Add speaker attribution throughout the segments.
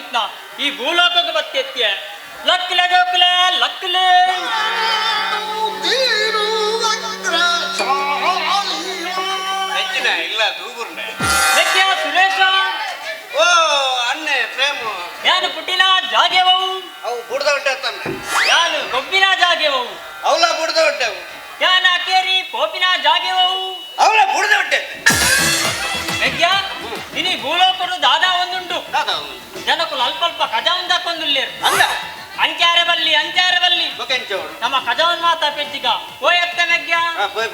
Speaker 1: ಬಂದಿತ್ನ ಈ ಭೂಲೋಕಕ್ಕೆ ಬತ್ತೆತ್ತಿ ಲಕ್ಲೆ ಗೋಕ್ಲೆ ಲಕ್ಲೆ
Speaker 2: ಹೆಚ್ಚಿನ ಇಲ್ಲ ದೂಗುರ್ನೆ
Speaker 1: ನೆಕ್ಯ ಸುರೇಶ
Speaker 2: ಓ ಅನ್ನೆ ಪ್ರೇಮು
Speaker 1: ಯಾನು ಪುಟ್ಟಿನ ಜಾಗೆವವು
Speaker 2: ಅವು ಬುಡ್ದ ಹೊಟ್ಟೆ
Speaker 1: ಯಾನು ಗೊಬ್ಬಿನ ಜಾಗೆವವು
Speaker 2: ಅವಳ ಬುಡ್ದ ಹೊಟ್ಟೆ
Speaker 1: ಯಾನ ಕೇರಿ ಕೋಪಿನ ಜಾಗೆವವು
Speaker 2: ಅವಳ ಬುಡ್ದ ಹೊಟ್ಟೆ
Speaker 1: ನೆಕ್ಯ ಇನಿ ಭೂಲೋಕರು ದಾದಾ ಒಂದುಂಡು ಜನಕ್ಕೂ ಅಲ್ಪ ಕಜಾವನ್ ದಾಕೊಂದುಲ್ಲೇರು
Speaker 2: ಅಂದ
Speaker 1: ಅಂಚಾರೆ ಬಲ್ಲಿ
Speaker 2: ಬೊಕೆಂಚೋಡು
Speaker 1: ನಮ್ಮ ಕಜಾವನ್ ಮಾತಾ ಪೆಜ್ಜಿಗ ಓಯತ್ತ ನೆಗ್ಯ
Speaker 2: ಪೋಯ್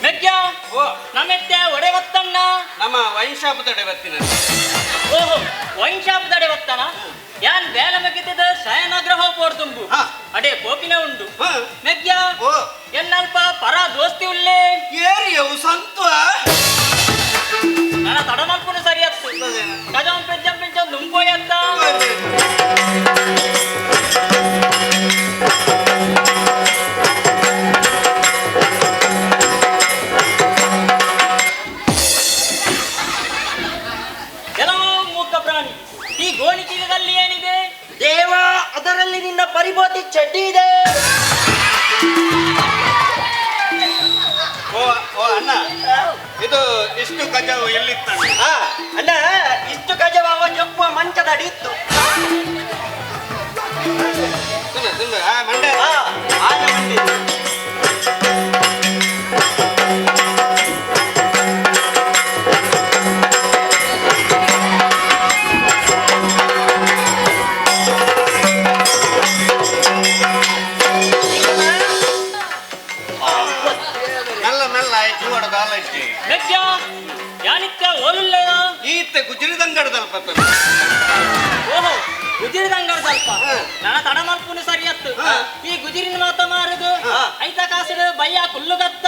Speaker 1: ನೆಗ್ಯ ಓ ನಮ್ಮೆತ್ತೆ ಒಡೆ ಒತ್ತಣ್ಣ
Speaker 2: ನಮ್ಮ ವೈನ್ ಶಾಪ್ ತಡೆ ಬರ್ತೀನಿ
Speaker 1: ಓಹೋ ವೈನ್ ಶಾಪ್ ತಡೆ ಒತ್ತನ ಯಾನ್ ಬೇಲ ಮಗಿದ್ದ ಶಯನಗ್ರಹ ಪೋಡ್ತುಂಬು ಅಡೆ ಕೋಪಿನ ಉಂಡು ನೆಗ್ಯ
Speaker 2: ಓ
Speaker 1: ಎನ್ನಲ್ಪ ಪರ ದೋಸ್ತಿ ಉಲ್ಲೇ
Speaker 2: ಏರಿಯವು ಸಂತು
Speaker 1: ನನ್ನ ತಡಮಲ್ಪುನ ಸರಿಯತ್ತು ಕಜಾಂ ಪೆಜ್ಜಂ ನುಂಬೋಯತ್ತ ಕೆಲವು ಮೂಕ ಪ್ರಾಣಿ ಈ ಗೋಣಿಚೀಲದಲ್ಲಿ ಏನಿದೆ
Speaker 3: ದೇವ ಅದರಲ್ಲಿ ನಿನ್ನ ಪರಿಬೋತಿ ಚಡ್ಡಿ ಇದೆ.
Speaker 2: ಓ ಓ ಅಣ್ಣ ಇದು ಇಷ್ಟು ಕಜಾವು ಎಲ್ಲಿತ್ತು
Speaker 3: ಅಣ್ಣ ಇಷ್ಟು ಗಜವ ಜಪ್ಪುವ ಮಂಚದ ಅಡಿ ಇತ್ತು.
Speaker 2: ಮಂಡ್ಯ
Speaker 3: ಆನೆ ಮಂಡಿ
Speaker 2: ಈತೆ ಗುಜರಿದಂಗಡದಲ್ಪ
Speaker 1: ಓಹೋ ಗುಜಿರಿದಂಗಡ ಸ್ವಲ್ಪ ನನ್ನ ತಡಮಲ್ಪುನ ಸರಿಯತ್ತು ಈ ಗುಜಿರಿನ ಮಾತ ಮಾರುದು ಐತ ಕಾಸಿಡು ಬಯ್ಯ ಕುಲ್ಲುಗತ್ತ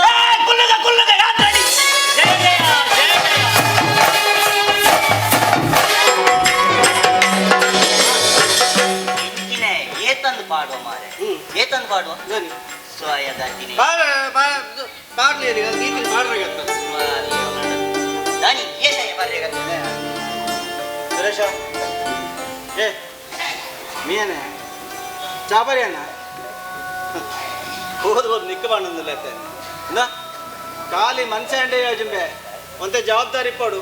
Speaker 1: ಜಯ ಜಯ ಜಯ
Speaker 3: ಜಯ ಏತಂದು ಪಾಡುವ ಮಾರೆ ಏತಂದು ಪಾಡುವ ಸ್ವಯದಾತಿನಿ ದಾನಿ ಏಸಯ ಬರ್ರೇಗತ್ತೆ
Speaker 4: ಸುರೇಶ ಏ ಮೀನೆ ಚಾಪರಿ ಅಣ್ಣ ಹೋದ್ ನಿಕ್ಕ ಬಾಣಂದಿಲ್ಲ ಖಾಲಿ ಮನ್ಸೆ ಅಂಡೆ ಯೋಜನೆ ಒಂದೇ ಜವಾಬ್ದಾರಿ ಪಡು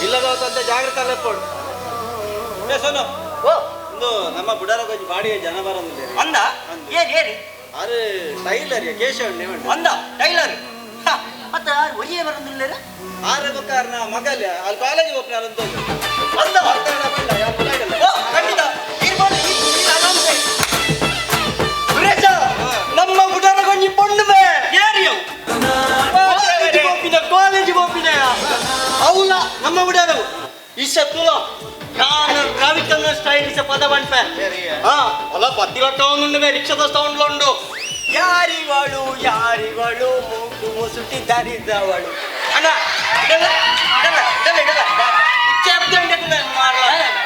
Speaker 4: ಇಲ್ಲದ ಜಾಗ್ರತೆ ಅಲ್ಲ ಪಡು ಏ ಸೋನು
Speaker 3: ಓ
Speaker 4: ಒಂದು ನಮ್ಮ ಬುಡಾರ ಕೊಂಚ ಬಾಡಿಯ ಜನ ಬರೋದಿಲ್ಲ
Speaker 3: ಅಂದ ಏನ್ ಏರಿ
Speaker 4: ಅದು ಟೈಲರ್ ಕೇಶವ
Speaker 3: ಅಂದ ಟೈಲರ್ ಮತ್ತೆ ಒಯ್ಯೇ ಬರೋದಿಲ್ಲ
Speaker 4: ಆರು ಕಾರಣ ಮಗಲ್ಲ ಅಲ್ಲಿ ಕಾಲೇಜ್ ಹೋಗ್ತಾರ ಅಂತ
Speaker 3: ಅಂದ ಓ ಖಂಡಿತ ಇರ್ಬೋದು ಸುರೇಶ ನಮ್ಮ ಬುಡಾರ ಕೊಂಚ ಪೊಣ್ಣುವೆ
Speaker 2: ಏರಿಯವು
Speaker 3: ಕಾಲೇಜ್ ಹೋಗ್ಬಿನ ಅವಳ ನಮ್ಮ ಬುಡಾರವು ಇಷ್ಟುಲ ನಾನು ರವಿಚಂದ್ರ ಸ್ಟೈಲಿಸ ಪದ ಬಂಟೆ ಅಲ್ಲ ಪತ್ತಿಲಟ್ಟ ಒಂದುಂಡು ರಿಕ್ಷದ ಸೌಂಡ್ ಉಂಡು ಯಾರಿವಳು ಮೂಗು ಮುಸುಟಿ ಧರಿದವಳು ಅಣ್ಣ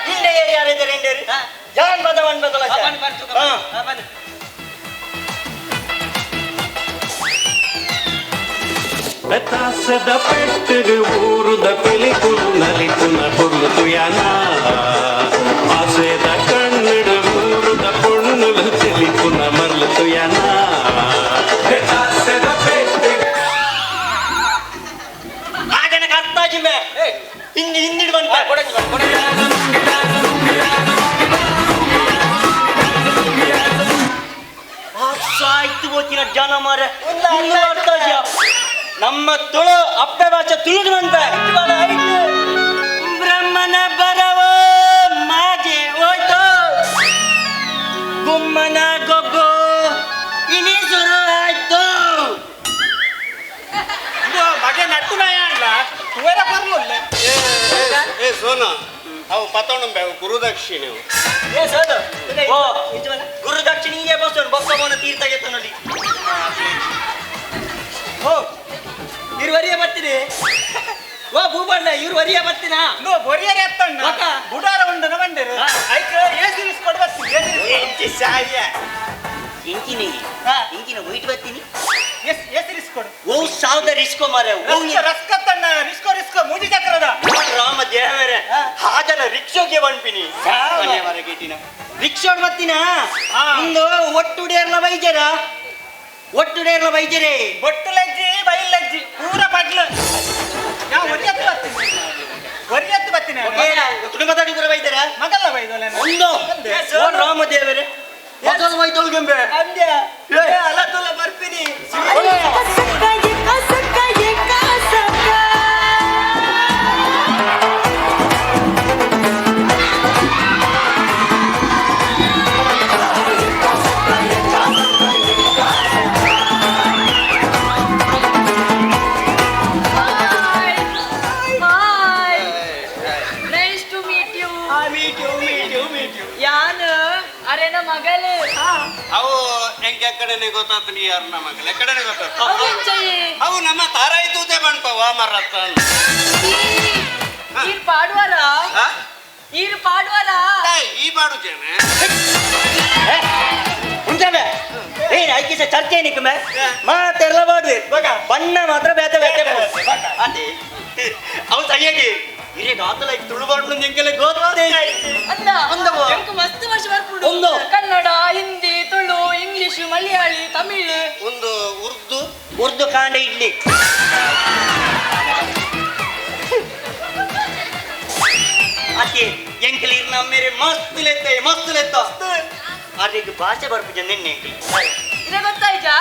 Speaker 3: ಹಿಂದೆ ಯಾರಿದ್ದಾರೆ ಹಿಂಡೇರಿ ಜಾನ್ ಬದ ಬನ್ ಬದಲ
Speaker 5: ಬೆತ್ತಾಸದ ಪೆಟ್ಟರು ಊರುದ ಪೆಲಿಕುಲು ನಲಿಪುನ ಪೊರ್ಲು ಯಾನ ಆಸೆದ ಕಣ್ಣಿಡು ಊರುದ ಪೊಣ್ಣುಲು ತೆಲಿಪುನ ಮರ್ಲು ಯಾನ ಬೆತ್ತಾಸದ ಪೆಟ್ಟರು
Speaker 3: ಆಜನಕ ಅರ್ತಾಜಿಮೆ ಹಿಂದಿಡು ಬಂತ ಸಾಯ್ತು ಗೊತ್ತಿನ ಜನ ಮಾರ ನಮ್ಮ ತುಳು ಅಪ್ಪೆ ಭಾಷೆ ತುಳುದು ಬಂತ ಬ್ರಹ್ಮನ ಬರವ ಮಾಜೆ ಹೋಯ್ತು ಗುಮ್ಮನ ಗೊಬ್ಬು ಇನಿ ಶುರು ಆಯ್ತು
Speaker 2: ಮಗೆ ನಟ್ಟು ನಾಯ ಅಲ್ಲ ಬರ್ಲಿಲ್ಲ ಏ ಸೋನ ಅವು ಪತೊಂಡು ಗುರುದಕ್ಷಿಣೆ
Speaker 3: ಓ ಗುರುದಕ್ಷಿಣೆ ಹೀಗೆ ಬಸ್ಸವನ ತೀರ್ಥಗೆತ್ತ ನೋಡಿ ಓ ಇವ್ರು ವರಿಯ ಬರ್ತೀನಿ ಓ ಭೂಬಣ್ಣ ಇವ್ರು ವರಿಯ ಬರ್ತೀನ
Speaker 1: ನೋ ಬೊರಿಯರೆ ಎತ್ತಣ್ಣ
Speaker 3: ಅಕ್ಕ.
Speaker 1: ಬುಡಾರ ಉಂಡನ ಬಂದಿರು ಐಕ ಏಸಿರಿಸ್ ಕೊಡ್ಬರ್ತೀನಿ
Speaker 3: ಇಂಚಿ ಸಾಯ ಇಂಚಿ ಬನ್ನಿ
Speaker 4: ಹಾ.
Speaker 3: ಇಂಗಿನ ವೈಟ್ ಬರ್ತೀನಿ
Speaker 4: ಎಷ್ಟು ರಿಸ್ಕ್ ಕೊಡು
Speaker 3: ಓ ಸಾವಿರ ರಿಸ್ಕೋ ಮಾರೆ
Speaker 4: ರಸ್ಕತ್ತಣ್ಣ ರಿಸ್ಕೋ ಮೂಜಿ ಚಕ್ರದ
Speaker 3: ರಾಮ ದೇವರೇ ಹಾಜರ ರಿಕ್ಷೋಗೆ ಬಂದ್ಪಿನಿ ಮನೆವರೆಗಿಟ್ಟಿನ ರಿಕ್ಷೋಡ್ ಬತ್ತಿನ
Speaker 4: ಹಾ.
Speaker 3: ಇಂದು ಒಟ್ಟುಡೇರ್ಲ ವೈದ್ಯರೇ
Speaker 4: ಬೊಟ್ಟು ಲಜ್ಜಿ ಬೈಲಜ್ಜಿ ಪೂರ ಪಡ್ಲು ಯಾವ ಒರಿಯತ್ತು ಬರ್ತೀನಿ
Speaker 3: ಕುಟುಂಬದಲ್ಲಿ ಬರ ವೈದ್ಯರ
Speaker 4: ಮಗಲ್ಲ ಬೈದೋಲೆ
Speaker 3: ಒಂದು ಓ ರಾಮ ದೇವರೇ ಮೊದಲು ವೈದ್ಯಲ್ಗೆಂಬೆ
Speaker 4: ಅಂದ್ಯ ಅಲ್ಲ ತುಲ ಬರ್ತೀನಿ
Speaker 1: ಅರೆ ನಮ್ಮ ಮಗಳು
Speaker 2: ಅವು ಹೆಂಗೆ ಕಡೆನೆ ಗೊತ್ತಾತ ನೀ ಯಾರು ನಮ್ಮ ಮಗಲ ಕಡೆನೆ ಗೊತ್ತಾತ
Speaker 1: ಅವಂಚಯಿ
Speaker 2: ಅವು ನಮ್ಮ ತಾರಾಯಿ ತೂತೆ ಬಣ್ಪವ ಮರತ್ತ
Speaker 1: ಈರ್ ಪಾಡುವರ
Speaker 2: ಈ ಬಾಡು ಜನ
Speaker 3: ಉಂಟೆ ಏನ್ ಐಕಿಸ ಚರ್ಚೆ ನಿಕ್ಕಮೆ ಮಾತೆಲ್ಲ ಮಾಡುವೆ ಬಣ್ಣ ಮಾತ್ರ ಬೇತೆ ಅದೇ ಅವು ಸರಿಯಾಗಿ ಇರೇ ಗಾತಲ ತುಳು ಬಾಡ್ಲು ನಿಂಗೆಲ್ಲ ಗೊತ್ತೇ
Speaker 1: ಎಂಕು ಮಸ್ತ್ ವರ್ಷ ಬರ್ಬಿಡು
Speaker 3: ಒಂದು.
Speaker 1: ಕನ್ನಡ ಹಿಂದಿ ತುಳು ಇಂಗ್ಲಿಷ್ ಮಲಯಾಳಿ ತಮಿಳ್
Speaker 2: ಒಂದು
Speaker 3: ಉರ್ದು ಕಾಂಡ ಇಡ್ಲಿ ಅದೇ ಎಂಕಲಿ ನಮ್ಮೇರೆ ಮಸ್ತ್ ಲೆತ್ತ ಅದಕ್ಕೆ ಭಾಷೆ ಬರ್ಪಿಜ ನಿನ್ನೆ
Speaker 1: ಇದೇ ಗೊತ್ತಾಯ್ತಾ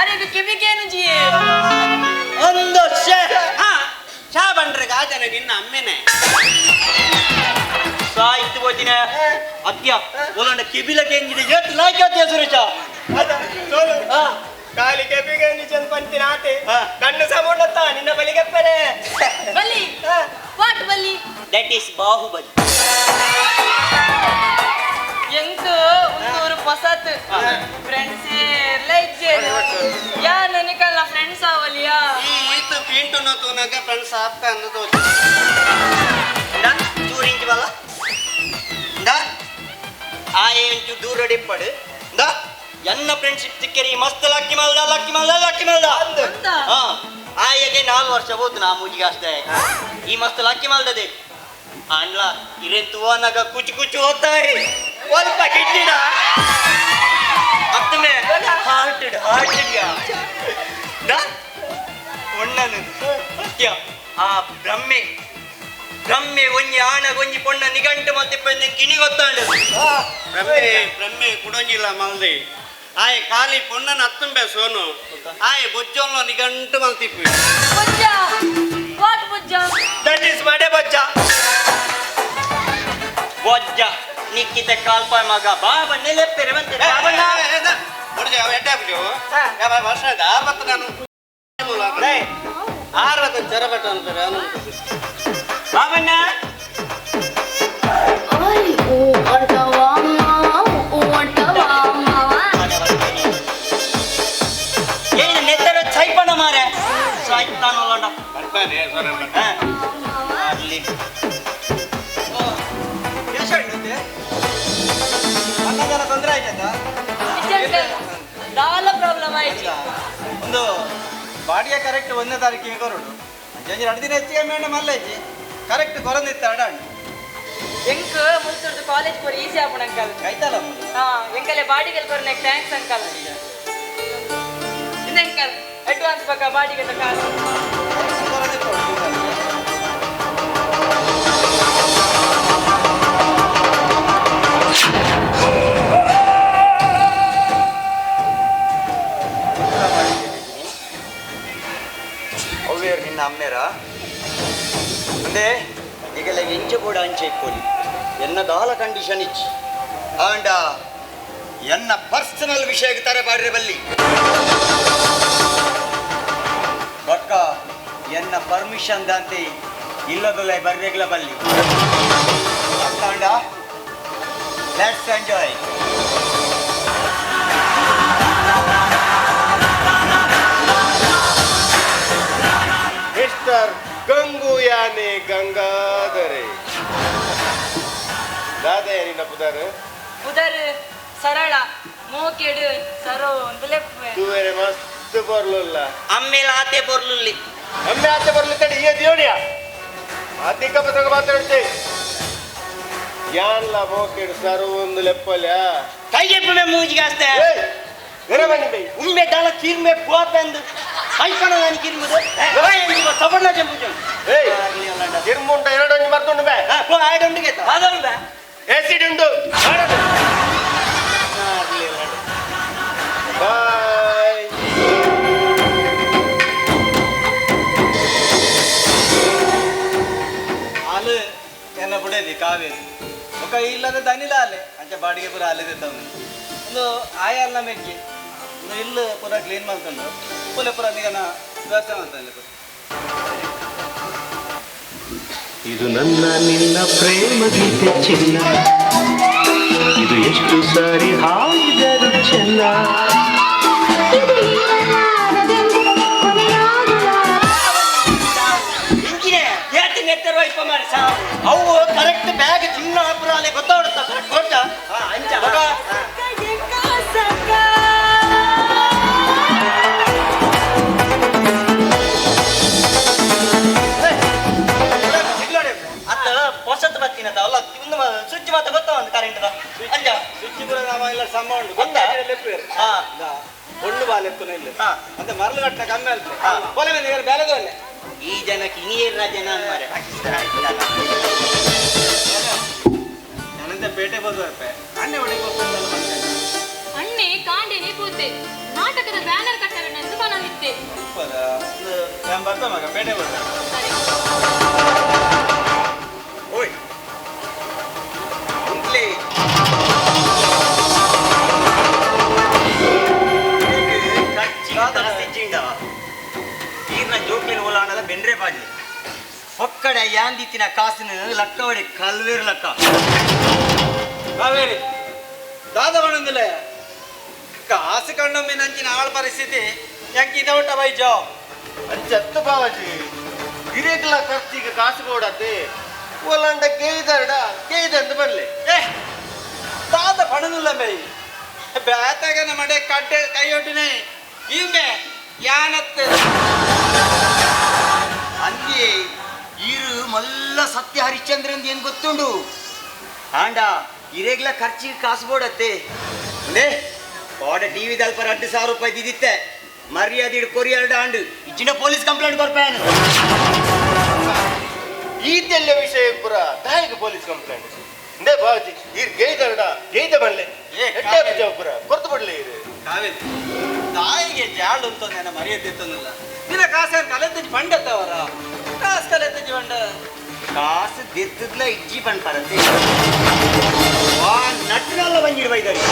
Speaker 1: ಅರೆ ಇದು ಕಿವಿಗೇನು ಜಿ
Speaker 3: ಒಂದು
Speaker 2: ಚಾ ಬಂಡ್ರೆ ಗಾಜನ ನಿನ್ನ ಅಮ್ಮೆನೆ
Speaker 3: ಸಾಯ್ತು ಹೋದಿನ ಅದ್ಯ ಒಲಂಡ ಕಿಬಿಲಕ್ಕೆ ಹೆಂಗಿದೆ ಎತ್ತು ಲಾಯ್ಕಾದ್ಯ ಸುರೇಶ
Speaker 4: ಕಾಲಿ ಕೆಪಿಗೆ ನಿಜನ್ ಪಂತಿನ ಆತೆ
Speaker 3: ಹಾ.
Speaker 4: ಕಣ್ಣು ಸಮೋಡತ್ತ ನಿನ್ನ ಬಲಿಗೆಪ್ಪನೆ
Speaker 1: ಬಲ್ಲಿ ವಾಟ್ ಬಲ್ಲಿ
Speaker 3: ದಟ್ ಈಸ್ ಬಾಹುಬಲಿ
Speaker 1: ಎಂಕು ಒಂದೂರು ಹೊಸತ್ ಫ್ರೆಂಡ್ಸ್ ಲೈಜೇನು ಯಾ ನನಕಲ್ಲ ಫ್ರೆಂಡ್ಸ್ ಆವಲಿಯಾ
Speaker 2: ಈ ಈತ ಪೀಂಟು ನತುನಗ ಫ್ರೆಂಡ್ಸ್ ಆಪ್ತ ಅನ್ನೋದು
Speaker 3: ದೂರಿಂಚು ಬಲ್ಲ ಆ ಎಂಟು ದೂರ ಡಿಪ್ಪಡು ಎನ್ನ ಫ್ರೆಂಡ್ಶಿಪ್ ಸಿಕ್ಕರಿ ಮಸ್ತ್ ಲಕ್ಕಿ ಮಲ್ದ
Speaker 1: ಅಂತ
Speaker 3: ಹಾ ಆಯಗೆ 4 ವರ್ಷ ಹೋತು ನಾ ಮುಜಿಗೆ ಅಷ್ಟೇ ಈ ಮಸ್ತ್ ಲಕ್ಕಿ ಮಲ್ದದೆ ಅಂಡ್ಲ ಇರೆ ತುವನಗ ಕುಚು ಹೋಗ್ತಾಯಿ ಸ್ವಲ್ಪ ಕಿಡ್ಡಿಡ ಅತ್ತಮೆ ಹಾರ್ಟೆಡ್ ಒಣ್ಣನು ಸತ್ಯ ಆ ಬ್ರಹ್ಮೆ ಒಂಜಿ ಆಣಗೊಂಜಿ ಪೊಣ್ಣ ನಿಘಂಟು ಮತ್ತೆ ಪೆಣ್ಣೆ ಕಿಣಿ ಗೊತ್ತಾಂಡು
Speaker 2: ಬ್ರಹ್ಮೆ ಕುಡಂಗಿಲ್ಲ ಮಲ್ದಿ ಆಯ ಖಾಲಿ ಪೊಣ್ಣನ ಹತ್ತಂಬೆ ಸೋನು ಆಯ ಬೊಜ್ಜೊಂలో ನಿಗಂಟು ಮಲ್ತಿಪ್ಪಿ
Speaker 1: ಬುಜ್ಜ ವಾಟ್ ಬುಜ್ಜ
Speaker 4: ದಟ್ ಈಸ್ ಮಡೆ ಬಜ್ಜ
Speaker 3: ಬೊಜ್ಜ ನಿಕ್ಕಿತ ಕಾಲ್ಪಾಯ ಮಗ ಬಾಬ ನೆಲೆಪ್ಪೆರೆ ಬಂತೆ ಬಾಬಣ್ಣ
Speaker 2: ಬುಡ್ಜೆ ಅವ ಎಡ್ಡೆ ಬಿಡು ಯಾವ ವರ್ಷದ ಆರ್ವತ್ತು ನಾನು ಆರ್ವತ್ತು ಜರಬೆಟ್ಟ ಅಂತಾರೆ
Speaker 3: ಬಾಬಣ್ಣ ಏನು ನೆತ್ತರ ಚೈಪಣ ಮಾರೆ ಸಾಯ್ತಾನಲ್ಲ
Speaker 2: ಬರ್ತಾನೆ ಸೊರೆ
Speaker 3: ಅಲ್ಲಿ
Speaker 4: ಅನ್ನದೆಲ್ಲ ತೊಂದರೆ ಆಯ್ತಾ
Speaker 1: ದಾಲ ಪ್ರಾಬ್ಲಮ್ ಆಯ್ತು
Speaker 4: ಒಂದು ಬಾಡಿಗೆ ಕರೆಕ್ಟ್ 1ನೇ ತಾರೀಕಿಗೆ ಕೊರಡು ಜಂಜಿ 2 ದಿನ ಹೆಚ್ಚಿಗೆ ಮೇಂಡ ಮಲ್ಲೈತಿ ಕರೆಕ್ಟ್ ಕೊರಂದಿತ್ತ ಅಡಾಣ
Speaker 1: ಎಂಕ್ ಮುಲ್ತುರ್ದು ಕಾಲೇಜ್ ಪೂರ ಈಸಿ ಆಪಣ ಅಂಕಲ್
Speaker 4: ಆಯ್ತಲ್ಲ
Speaker 1: ಹಾ ಎಂಕಲೆ ಬಾಡಿಗೆ ಕೊರ್ನೆ ಥ್ಯಾಂಕ್ಸ್ ಅಂಕಲ್ ಇನ್ನ ಅಂಕಲ್ ಅಡ್ವಾನ್ಸ್ ಬೇಕಾ ಬಾಡಿಗೆ ಕಾಸು
Speaker 3: ಅವ್ವೇರು ನಿನ್ನ ಅಮ್ಮೇರ ಅಂದ್ರೆ ಈಗೆಲ್ಲ ಎಂಚ ಕೂಡ ಅಂಚೆ ಇಕ್ಕೋಲಿ ಎನ್ನ ದಾಲ ಕಂಡೀಷನ್ ಇಚ್ಚಿ ಆಂಡ ಎನ್ನ ಪರ್ಸನಲ್ ವಿಷಯಕ್ಕೆ ತರ ಬಾಡ್ರೆ ಬಲ್ಲಿ ಬಕ್ಕ ಎನ್ನ ಪರ್ಮಿಷನ್ ದಂತೆ ಇಲ್ಲದಲ್ಲ ಬರ್ಬೇಕಲ್ಲ ಬಲ್ಲಿ and let's enjoy
Speaker 2: mister Gangu ಯಾನೆ ಗಂಗಾಧರೆ ದಾದೆ ನಿನ್ನ ಪುದಾರ
Speaker 1: ಉದರ್
Speaker 6: ಸರಳ ಮೋಕೆಡು ಸರೋ ಅಂತಲೆಪ್ಪೆ
Speaker 7: तू मेरे मस्त बोरलुल्ला
Speaker 2: ಅಮ್ಮೇಲೆ ಆತೆ ಬರ್ಲುಲ್ಲಿ
Speaker 7: हमें आते बोरलुत्ते ये दियोडिया आती का पता का बात करते यानला मोकेड सरवंद लेप्पल्या
Speaker 2: ಕೈ ಎಪ್ಪೆ ಮೂಜಿಗೆ ಅಷ್ಟೇ
Speaker 7: घरे बनी बे
Speaker 2: ಉಮ್ಮೆ ದಾಳ ಕಿರ್ಮೆ ಪೋಪೆಂದು ಐಕಣ ನಾನು ಕಿರ್ಮದು ಸಬಣ್ಣ ಜಂಬುಜಂ
Speaker 7: ए ಕಿರ್ಮುಂಟ ಎರಡು ಒಂಜಿ ಮರ್ತುಂಡು ಬೇ
Speaker 2: ಪೋ ಆಯ್ಡೊಂಡಿಗೆ ಅದೊಂದ
Speaker 7: एसिड ಉಂಡು ಬಾಯ್
Speaker 4: ಹಾಲು ಎನ್ನ ಬುಡೇದಿ ಕಾವೇರಿ ಒಕ್ಕ ಇಲ್ಲದ ದನಿಲ ಆಲೆ ಅಂಚ ಬಾಡಿಗೆ ಪೂರ ಆಲೆ ತೆತ್ತವನು ಒಂದು ಆಯಲ್ನ ಮೆಕ್ಕಿ ಒಂದು ಇಲ್ಲು ಪೂರ ಕ್ಲೀನ್ ಮಾಡ್ಕೊಂಡು ಪುಲೆ ಪೂರ ನಿಗನ ವ್ಯವಸ್ಥೆ ಮಾಡ್ತಾನೆ ಪೂರ
Speaker 5: ಇದು ನನ್ನ ನಿನ್ನ ಪ್ರೇಮ ಗೀತೆ ಚಿನ್ನ ಇದು ಎಷ್ಟು ಸಾರಿ ಹಾಡಿದರು ಚೆನ್ನ
Speaker 2: ಇಂಜಿನೆ ಏತಿ ನೆತ್ತರು ಇಪ್ಪ ಮಾರಿ ಸಾವು ಅವು ಕರೆಕ್ಟ್ ಬ್ಯಾಗ್ ಚಿನ್ನ ಅಪರಾಲೆ ಗೊತ್ತಾಡುತ್ತಾ ಕರೆಕ್ಟ್ ಕೊಟ್ಟ ಅಂಚ ಅತ್ತ ಹೊಸತ್ ಬತ್ತಿನದ ಅಲ್ಲ ಒಂದು ಸ್ವಿಚ್ ಮಾತ್ರ ಗೊತ್ತಾವಂತ ಕರೆಂಟ್ ಅಂಜ
Speaker 4: ಸ್ವಿಚ್ ಪೂರ ನಾಮ ಇಲ್ಲ ಸಮ ಉಂಡು
Speaker 2: ಗೊತ್ತಾ?
Speaker 4: ಲೆಪ್ಪೇರು
Speaker 2: ಹಾ
Speaker 4: ಒಳ್ಳು ಬಾಲೆಪ್ಪನ ಇಲ್ಲ
Speaker 2: ಹಾ.
Speaker 4: ಮತ್ತೆ ಮರಳು ಕಟ್ಟ ಕಮ್ಮಿ ಅಲ್ಪ
Speaker 2: ಹಾ.
Speaker 4: ಪೊಲೆ ಮೇಲೆ ಬೇರೆದು ಅಲ್ಲೇ
Speaker 2: ಈ ಜನಕ್ಕೆ ಇನ್ನೇರ ಜನ ಮಾರೆ
Speaker 4: ನಾನಂತ ಪೇಟೆ ಬಂದು ಬರ್ಪೆ ಅಣ್ಣೆ ಹೊಡಿಗೆ ಹೋಗ್ಬೇಕಲ್ಲ ಮನುಷ್ಯ
Speaker 6: ಅಣ್ಣೆ ಕಾಂಡೆನೆ ಪೂತೆ ನಾಟಕದ ಬ್ಯಾನರ್ ಕಟ್ಟರನೆಂದು ಬನನಿತ್ತೆ
Speaker 4: ನಾನು ಬರ್ತ ಮಗ ಪೇಟೆ ಬರ್ತ
Speaker 6: ಸರಿ
Speaker 3: ಓಯ್ ಇಂಕ್ಲೆ ಕಚ್ಚಿ ಕಾಸಿಚ್ಚಿಂಡ ಈರ್ನ ಜೋಕ್ಲಿನ ಓಲಾಣದ ಬೆಂಡ್ರೆ ಪಾಡ್ಲಿ ಒಕ್ಕಡ ಯಾಂದಿತ್ತಿನ ಕಾಸಿನ ಲಕ್ಕ ಹೊಡೆ ಕಲ್ವೇರು ಲಕ್ಕ
Speaker 4: ಕಾವೇರಿ ದಾದ ಬಣ್ಣಂದಿಲ್ಲ ಕಾಸು ಕಂಡೊಮ್ಮೆ ನಂಚಿನ ಆಳ ಪರಿಸ್ಥಿತಿ ಯಾಕೆ ಇದ ಊಟ ಬೈಜೋ
Speaker 7: అది చెత్త బావాజీ గిరేకుల ఖర్చుకి కాసు కూడద్ది వాళ్ళంట గేయిదాడా గేయిదందు బర్లే
Speaker 4: ಏ ದಾದ ಪಣನುಲ್ಲ ಮೈ ಬೇತಾಗನ ಮಡೆ ಕಡ್ಡೆ ಕೈಯೊಟ್ಟಿನೇ ಇವ್ಮೆ ಯಾನತ್ತೆ
Speaker 3: ಅಂದ್ಯೆ ಈರು ಮಲ್ಲ ಸತ್ಯ ಹರಿಶ್ಚಂದ್ರನ್ ಏನ್ ಗೊತ್ತುಂಡು ಆಂಡ ಇರೆಗ್ಲ ಖರ್ಚಿಗೆ ಕಾಸು ಬೋಡತ್ತೆ ಅಂದೆ ಓಡ ಟಿವಿ ದಲ್ಪ 2,000 ರೂಪಾಯಿ ದಿದಿತ್ತೆ ಮರ್ಯಾದೆ ಕೊರಿಯರ್ಡ ಆಂಡು ಇಜ್ಜಿನ ಪೊಲೀಸ್ ಕಂಪ್ಲೇಂಟ್ ಕೊರ್ಪೇನು
Speaker 7: ఈదెల్ల విషయం పుర దానికి పోలీస్ కంప్లైంట్ ఇందే బావాజీ ఈర్ గేయిదాడా గేయిద బర్లే ಎಟ್ಟೆ ಬಿಜಾವ್ ಪುರ ಕೊರ್ತು ಬಿಡ್ಲಿ ಇದು
Speaker 4: ಕಾವೇರಿ ತಾಯಿಗೆ ಜಾಳು ಅಂತ ನನ್ನ ಮರ್ಯಾದೆ ಇತ್ತಂದಿಲ್ಲ ದಿನ ಕಾಸು ಕಲೆತ್ತಜ್ಜಿ ಪಂಡತ್ತವರ ಕಾಸು ಕಲೆತ್ತಜ್ಜಿ ಪಂಡ
Speaker 3: ಕಾಸು ದೆತ್ತದ್ಲ ಇಜ್ಜಿ ಪಣ್ ಪರತೆ ವಾ ನಟ್ಟಿನಲ್ಲ ಬಂದಿರು ಬೈದರಿ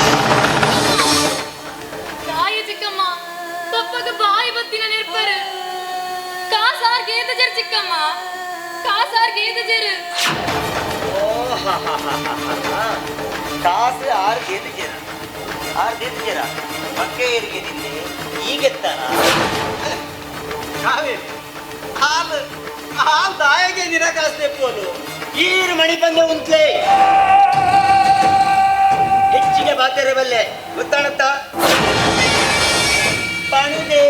Speaker 6: ತಾಯಿ ಚಿಕ್ಕಮ್ಮ ಪಪ್ಪಗ ಬಾಯಿ ಬತ್ತಿನ ನೆರ್ಪರು ಕಾಸಾರ್ ಗೇದ ಜರ್ ಚಿಕ್ಕಮ್ಮ ಕಾಸಾರ್ ಗೇದ ಜರ್
Speaker 3: ಕಾಸು ಆರು ಗೆದ್ದಿದ್ದೀರ ಮಕ್ಕ ಏರು ಗೆದ್ದಿದ್ದೆ ಈಗೆತ್ತಾನ
Speaker 4: ಕಾವೇರಿ ಹಾಲು ಹಾಲು ತಾಯಿಗೆ ದಿನ ಕಾಸು ತೆಪ್ಪೋಲು
Speaker 3: ಈರು ಮಣಿ ಬಂದೆ ಉಂಟ್ಲೆ ಹೆಚ್ಚಿಗೆ ಬಾtere ಬಲ್ಲೆ ಗೊತ್ತಾಣತ್ತ ಪಣದೆ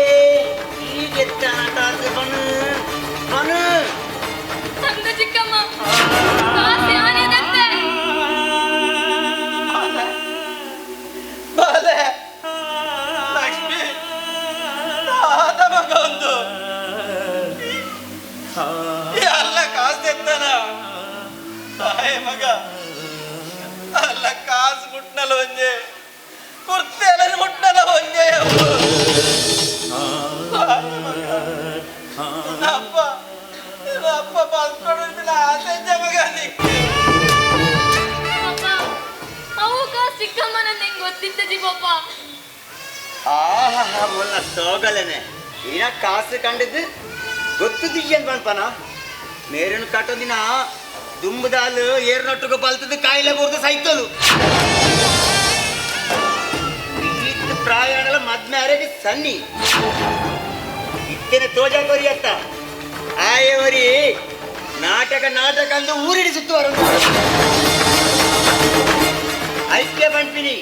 Speaker 3: ಈಗೆತ್ತಾನ ಕಾಸು ಪಣು ಪಣು
Speaker 6: ಸಂದ ಚಿಕ್ಕಮ್ಮ ಕಾಸು ಯಾನೇದಂತೆ
Speaker 4: ಬಾಲೆ ಲಕ್ಷ್ಮಿ ಆದ ಮಗ ಒಂದು ಎಲ್ಲ ಕಾಸು ತೆತ್ತಾನ ತಾಯಿ ಮಗ ಅಲ್ಲ ಕಾಸು ಮುಟ್ನಲ್ಲ ಒಂಜೆ ಕುರ್ತೆಲ್ಲ ಮುಟ್ನಲ್ಲ ಒಂಜೆ ಅಪ್ಪ ಅಪ್ಪ ಬಂದ್ಕೊಂಡಿಲ್ಲ ಆಸೆಂಜ ಮಗ ನಿಕ್ಕೆ
Speaker 6: ಅಪ್ಪ ಅವು ಕಾಸು ಚಿಕ್ಕಮ್ಮನ ನಿಂಗೆ ಗೊತ್ತಿದ್ದ ಜೀವಪ್ಪ
Speaker 3: ಆಹಾ ಮೊಲ್ಲ ಸೋಗಲನೆ ಈನ ಕಾಸು ಕಂಡಿದ್ದು ಗೊತ್ತು ದಿಜ್ಜನ್ ಬಣ್ಪನ ಮೇರನ್ನು ಕಟ್ಟೋದಿನ ದುಂಬದಾಲು ಏರ್ನೊಟ್ಟಿಗೆ ಬಲ್ತದ್ದು ಕಾಯಿಲೆ ಬುರ್ದು ಸೈತಲು ಈತ್ ಪ್ರಾಯಾಣಲ ಮದ್ಮ್ಯಾರೆಗೆ ಸನ್ನಿ ಇತ್ತೇನೆ ತೋಜಾಕೋರಿ ಅತ್ತ ಆಯವರಿ ನಾಟಕ ಅಂದು ಊರಿಡಿಸುತ್ತವರು ಐಕ್ಯ ಬಂಪಿನಿ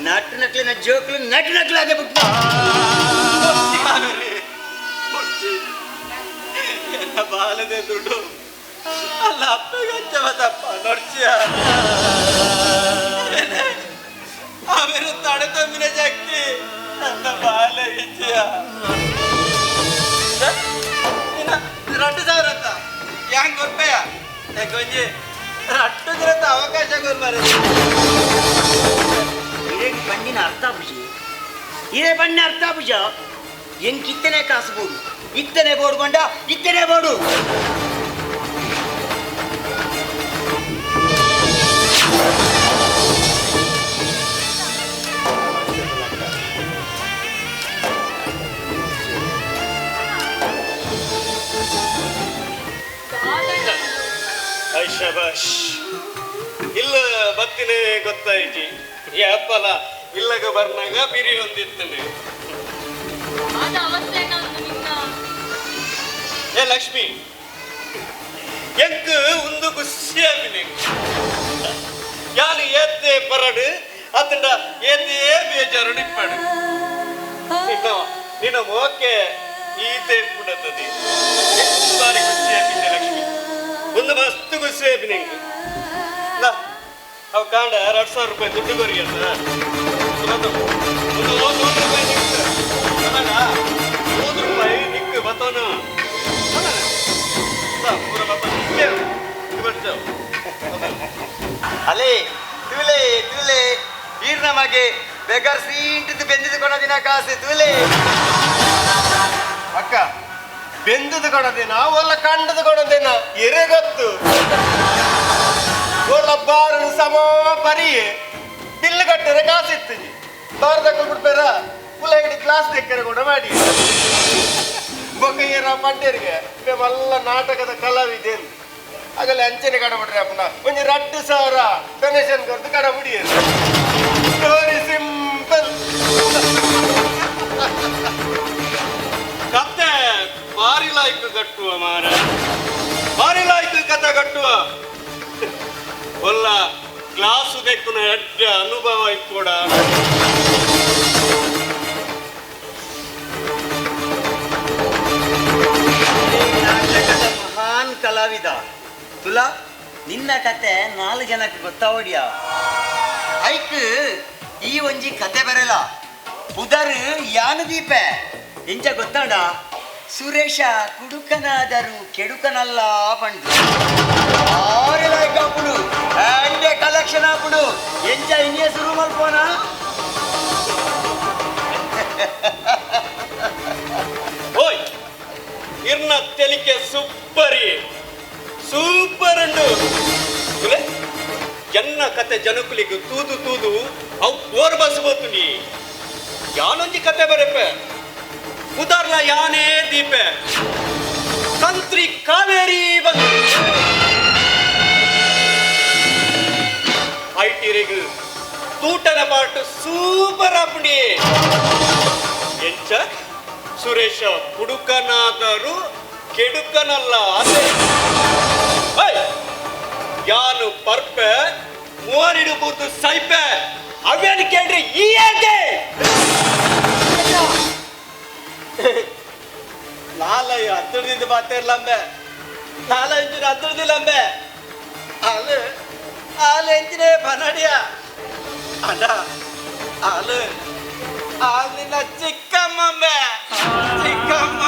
Speaker 3: ನಟ್ಟು ನಕ್ಲಿನ ಜೋಕ್ಲು ನಟ್ಟು ನಕ್ಲಾಗೆ ಬಿಟ್ಟು
Speaker 4: ಎನ್ನ ಬಾಲದೆ ದುಡ್ಡು ಅಲ್ಲ ಅಪ್ಪಗೆ ಹಚ್ಚವತ್ತಪ್ಪ ನೋಡ್ಚಿಯ ಆಮೇಲೆ ತಡೆ ತಮ್ಮಿನ ಜಾಕ್ತಿ ನನ್ನ ಬಾಲ ಹೆಚ್ಚಿಯ 2,000 ಅಂತ ಹೆಂಗ್ ಗೊತ್ತಯ್ಯ ಕೊಂಜಿ 2,000 ಅವಕಾಶ ಕೊಡ್ಬಾರ
Speaker 3: ಇದೇ ಬಣ್ಣಿನ ಅರ್ಥಾಭುಜ ಇದೇ ಬಣ್ಣ ಅರ್ಥಾಭುಜ ಹೆಂಗ್ ಕಿತ್ತನೆ ಕಾಸು ಬೋಡು ಇತ್ತನೆ ಬೋಡು ಬಂಡ ಇತ್ತನೆ ಬೋಡು
Speaker 2: ಶಬಾಷ್ ಇಲ್ಲ ಬತ್ತಿನೇ ಗೊತ್ತಾಯ್ತಿ ಯಾಪಲ ಇಲ್ಲಗ ಬರ್ನಾಗ ಬಿರಿ ಹೊಂದಿತ್ತನೆ
Speaker 6: ಆದ ಅವಸ್ಥೆ ನಮ್ದು ನಿನ್ನ
Speaker 2: ಏ ಲಕ್ಷ್ಮಿ ಎಂಕ್ ಒಂದು ಖುಷಿ ಆಗಿದೆ ಯಾನು ಏತೆ ಪರಡು ಅತಂಡ ಏತೆ ಬೇಜಾರು ನಿಪ್ಪಡು ನಿನ್ನ ಮೋಕೆ ಈತೆ ಬಿಡತದೆ ಬಾರಿ ಖುಷಿ ಆಗಿದೆ ಲಕ್ಷ್ಮಿ ಒಂದು ಮಸ್ತ್ ಖುಷಿ ಆಗಿದೆ ಅವ್ ಕಾಂಡ 2,000 ರೂಪಾಯಿ ದುಡ್ಡು ಬರಿ ಅಂತ ಒಂದು 100 ರೂಪಾಯಿ ನಿಕ್ಕು ₹100 ನಿಕ್ಕು ಬತ್ತವನು ಪೂರ ಬತ್ತ
Speaker 3: ಅಲೇ ತುಲೆ ತುಲೆ ಈರ್ ನಮಗೆ ಬೆಗರ್ ಸೀಂಟಿದ್ದು ಬೆಂದಿದ್ದು ಕೊಡೋದಿನ ಕಾಸು ತುಲೆ
Speaker 7: ಅಕ್ಕ ಬೆಂದದು ಕೊಡದೇನ ಒಲ್ಲ ಕಂಡದು ಕೊಡದೇನ ಎರೆ ಗೊತ್ತು ಒಲ್ಲ ಬಾರನು ಸಮ ಪರಿ ಬಿಲ್ಲು ಕಟ್ಟರೆ ಕಾಸಿತ್ತು ಬಾರ್ ತಗೊಂಡ್ಬಿಡ್ಬೇರ ಕುಲ ಹಿಡಿ ಕ್ಲಾಸ್ ತೆಕ್ಕರೆ ಕೂಡ ಮಾಡಿ ಬೊಕ್ಕಯ್ಯರ ಪಂಡ್ಯರಿಗೆ ಮಲ್ಲ ನಾಟಕದ ಕಲಾವಿದೆ ಆಗಲೇ ಅಂಚನೆ ಕಡಬಿಡ್ರಿ ಅಪ್ಪನ ಒಂದು 2,000 ಡೊನೇಷನ್ ಕೊಡ್ತು ಕಡಬಿಡಿ ವೆರಿ ಸಿಂಪಲ್
Speaker 2: ಕತೆ ಭಾರಿ ಲಾಯ್ಕು ಕಟ್ಟುವ ಮಾರ ಭಾರಿ ಲಾಯ್ಕು ಕತೆ ಕಟ್ಟುವ ಒಲ್ಲ ಕ್ಲಾಸು ತೆಕ್ಕುನ ಎಡ್ಡ ಅನುಭವ ಕೂಡ
Speaker 3: ನಾಟಕದ ಮಹಾನ್ ಕಲಾವಿದ ತುಲಾ ನಿನ್ನ ಕತೆ 4 ಜನಕ್ಕೆ ಗೊತ್ತಾವಡಿಯ ಐಕ್ ಈ ಒಂಜಿ ಕತೆ ಬರಲ್ಲ ಪುದರ್ ಯಾನು ದೀಪೆ ಎಂಚ ಗೊತ್ತಾಡ ಸುರೇಶ ಕುಡುಕನಾದರೂ ಕೆಡುಕನಲ್ಲ ಪಂಡು ಆರೆಲಾಯ್ಕಾಪುಡು ಅಂಡೆ ಕಲೆಕ್ಷನ್ ಆಪುಡು ಎಂಚ ಇನ್ನೇ ಶುರು ಮಲ್ಪೋನ
Speaker 2: ಓಯ್ ಇರ್ನ ತೆಲಿಕೆ ಸೂಪರಿ ಸೂಪರ್ ಅಂಡು ಎನ್ನ ಕತೆ ಜನಕುಲಿಗೆ ತೂದು ತೂದು ಅವು ಓರ್ ಬಸ್ಬೋದು ನೀ ಯಾನೊಂಜಿ ಕತೆ ಬರಪ್ಪೆ ಉದಾರ್ಲ ಯಾನೇ ದೀಪೆ ಕಂತ್ರಿ ಕಾವೇರಿ ಬಂದು ಐಟಿರಿಗು ತೂಟನ ಪಾಟು ಸೂಪರ್ ಆಪುಂಡಿ ಎಂಚ ಸುರೇಶ ಹುಡುಕನಾದರೂ ಕೆಡುಕನಲ್ಲ ಅದೇ ಯಾನು ಪರ್ಪೆ ಮೂವರಿಡುವುದು ಸೈಪೆ ಅವೇನು ಕೇಳ್ರಿ ಈ ಯಾಕೆ
Speaker 4: ನಾಲಯ್ಯ 10 ಮಾತಿರ್ಲಂಬೆ ನಾಲ ಇಂಚಿನ 10 ಹಾಲು ಹಾಲು ಎಂಚಿನೇ ಬನಡಿಯ ಅಣ್ಣ ಹಾಲು ಹಾಲಿನ ಚಿಕ್ಕಮ್ಮಂಬೆ ಚಿಕ್ಕಮ್ಮ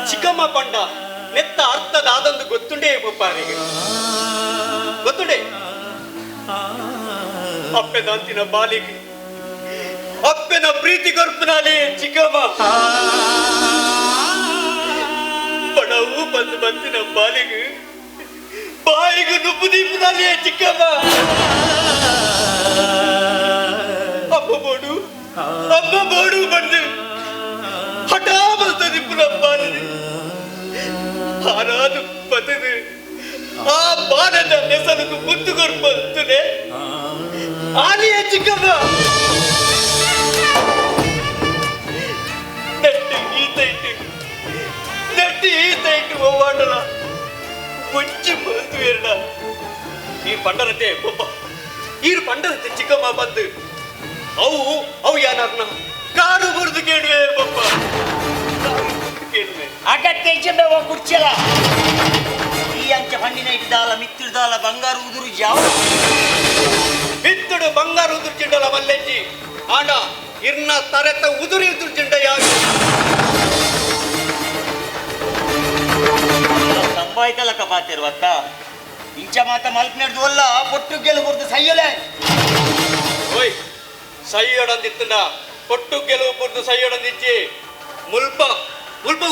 Speaker 2: ಚಿಕ್ಕಮ್ಮ ಪಂಡ ನೆತ್ತ ಅರ್ಥದ ಆದೊಂದು ಗೊತ್ತುಂಡೇ ಬೊಪ್ಪಾರಿಗೆ ಗೊತ್ತುಂಡೆ ಅಪ್ಪೆದಂತಿನ ಬಾಲಿಗೆ ಅಪ್ಪೆನ ಪ್ರೀತಿ ಕೊರ್ಪನಾಲೆ ಚಿಕ್ಕಮ್ಮ ಪಣವು ಬಂದು ಬಂತಿನ ಬಾಲಿಗೆ ಬಾಯಿಗೆ ನುಪ್ಪು ದೀಪನಾಲೆ ಚಿಕ್ಕಮ್ಮ ಅಪ್ಪ ಬೋಡು ಬಂದು ಹಠಾ ಬರ್ತದೆ ಬಾಲಿ ಹಾರಾದು ಬದದು ಆ ಬಾಣದ ನೆಸಲಿಗೆ ಮುತ್ತು ಕೊರ್ಪಂತದೆ ಆಲಿಯ ಚಿಕ್ಕಮ್ಮ ನೆಟ್ಟು ಗೀತ ಇಟ್ಟು ನೆಟ್ಟಿ ತೈಟು ಹೋವಾಂಡಲ ಮುಚ್ಚಿ ಬಂತು ಎರಡ ಈ ಪಂಡರತೆ ಒಬ್ಬ ಈರು ಪಂಡರತೆ ಚಿಕ್ಕಮ್ಮ ಬಂದು ಅವು ಯಾನರ್ನ ಕಾಡು ಬುರ್ದು ಕೇಳುವೆ ಬಪ್ಪ ಕೇಳುವೆ
Speaker 3: ಅಗತ್ಯ ಚೆಂಬ ಕುರ್ಚಲ ಈ ಅಂಚ ಪಂಡಿನ ಇಟ್ಟಿದಾಲ ಮಿತ್ತಿಡ್ದಾಲ ಬಂಗಾರ ಉದುರು ಯಾವ
Speaker 2: ಬಿತ್ತುಡು ಬಂಗಾರ ಉದುರು ಚಿಂಡಲ ಮಲ್ಲೆಜ್ಜಿ ಆಂಡ ಇರ್ನ ತರೆತ ಉದುರಿ ಉದುರು ಚಿಂಡ ಯಾವ
Speaker 3: ಸಂಭಾಯ್ತಲಕ್ಕ ಪಾತಿರುವತ್ತ ಇಂಚ ಮಾತ ಮಲ್ಪನೆಡ್ದು ಅಲ್ಲ ಪೊಟ್ಟು ಗೆಲು ಬುರ್ದು ಸೈಯಲೆ
Speaker 2: ಓಯ್ ಸೈಯಡಂದಿತ್ತಂಡ ಪೊಟ್ಟು ಗೆಲುವು ಬುರ್ದು ಸೈಯಡಂದಿಚ್ಚಿ ಮುಲ್ಪ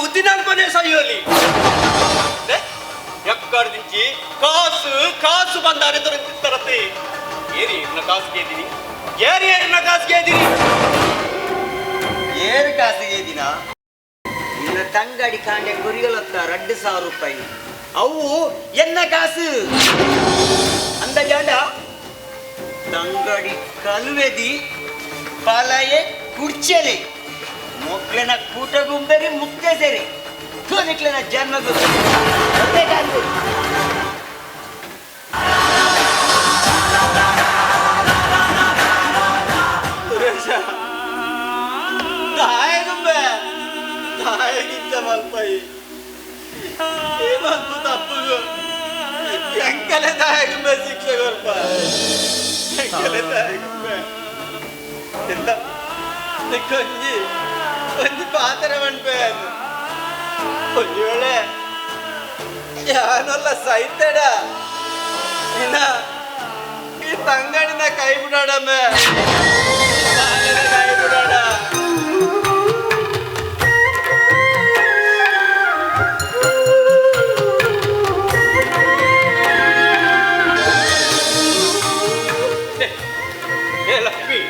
Speaker 2: ಉದ್ದಿನಾಲ್ಪನೆ ಸೈಯೋಲಿ ಎಕ್ಕರ್ದಿಂಚಿ ಕಾಸು ಬಂದಾರೆ ದೊರೆತಿತ್ತರತ್ತೆ ಏರಿ ಇರ್ನ ಕಾಸು ಕೇದಿನಿ ಏರಿನ ಕಾಸು ಕೇದಿನಿ
Speaker 3: ಏರು ಕಾಸಿಗೆ ದಿನ ನಿನ್ನ ತಂಗಡಿ ಕಾಂಡೆ ಗುರಿಗಳತ್ತ 2,000 ರೂಪಾಯಿ ಅವು ಎನ್ನ ಕಾಸು ಅಂದ ಜಾಡ ತಂಗಡಿ ಕಲ್ವೆದಿ ಪಲಯೆ ಕುರ್ಚಲೆ ಮೊಕ್ಲೆನ ಕೂಟಗುಂಬೆರಿ ಮುಕ್ತೆ ಸೇರಿ ನಿಕ್ಲೆನ ಜನ್ಮಗು
Speaker 2: ದಾಯಗಿಂತ ಮಲ್ಪಾಯಿ ಏಮಂತು ತಪ್ಪುಗು ಎಂಕಲೆ ದಾಯಗುಂಬೆ ಶಿಕ್ಷೆ ಕೊರ್ಪ ಎಂಕಲೆ ದಾಯಗುಂಬೆ ಎಲ್ಲ ಒಂಜಿ ಪಾತ್ರ ಮಣ್ಪೆ ಒಂಜಿ ವೇಳೆ ಯಾನೊಲ್ಲ ಸೈತಡ ಇನ್ನ ಈ ತಂಗಡಿನ ಕೈ ಬಿಡಾಡಮ್ಮೆ ಕೈ ಬಿಡಾಡ ಲಕ್ಷ್ಮಿ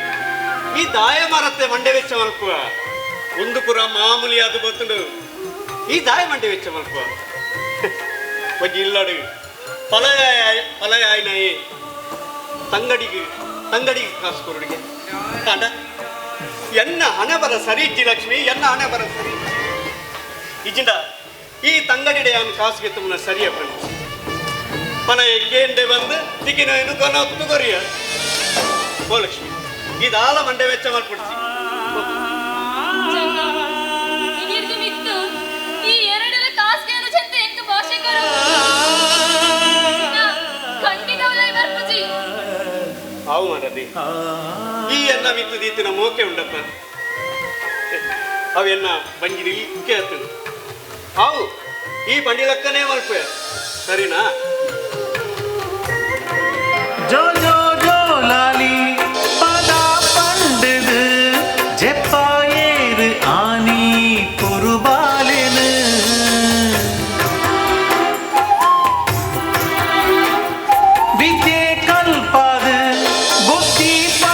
Speaker 2: ಈ ದಾಯ ಮರತ್ತೆ ಮಂಡೆ ವೆಚ್ಚ ಮಲ್ಪುವ ಒಂದು ಪುರ ಮಾಮೂಲಿ ಅದು ಗೊತ್ತುಂಡು ಈ ದಾಯ ಮಂಡೆ ವೆಚ್ಚ ಮಲ್ಪುವ ಒಂಜಿ ಇಲ್ಲಡು ಪಲಯಾಯಿನಾಯಿ ತಂಗಡಿಗೆ ಕಾಸು ಕೊರಡಿಗೆ ಅಡ ಎನ್ನ ಹಣೆ ಬರ ಸರಿ ಇಜ್ಜಿ ಲಕ್ಷ್ಮಿ ಎನ್ನ ಹಣೆ ಬರ ಸರಿ ಇಜ್ಜಿಂಡ ಈ ತಂಗಡಿಡೆ ಅವನು ಕಾಸಿಗೆ ತುಂಬ ಸರಿಯ ಫ್ರೆಂಡ್ಸ್ ಪಲಯ ಕೇಂಡೆ ಬಂದು ದಿಕ್ಕಿನ ಕೊನ ಹೊತ್ತು ಕೊರಿಯ ಓ ಲಕ್ಷ್ಮಿ ಇದಾಲ ಮಂಡೆ ವೆಚ್ಚ ಮಾಡ್ಬಿಡ್ಸಿ
Speaker 6: ಇಗಿರ್ದು ಮಿತ್ತು ಈ ಎರಡೆಲ್ಲ ಕಾಸ್ಗೆನು ಚಂತೆ ಎಂಕ ಭಾಷೆ ಕರು ಖಂಡಿತವಲ್ಲ ಬರ್ಪುಜಿ
Speaker 2: ಅವು ಮರದಿ ಈ ಎನ್ನ ಮಿತ್ತು ದೀತಿನ ಮೋಕೆ ಉಂಡಪ್ಪ ಅವೆನ್ನ ಬಂಜಿರಿ ಇಕ್ಕೆ ಹತ್ತು ಅವು ಈ ಬಂಡಿ ಲೆಕ್ಕನೇ ಮಲ್ಪೆ ಸರಿನಾ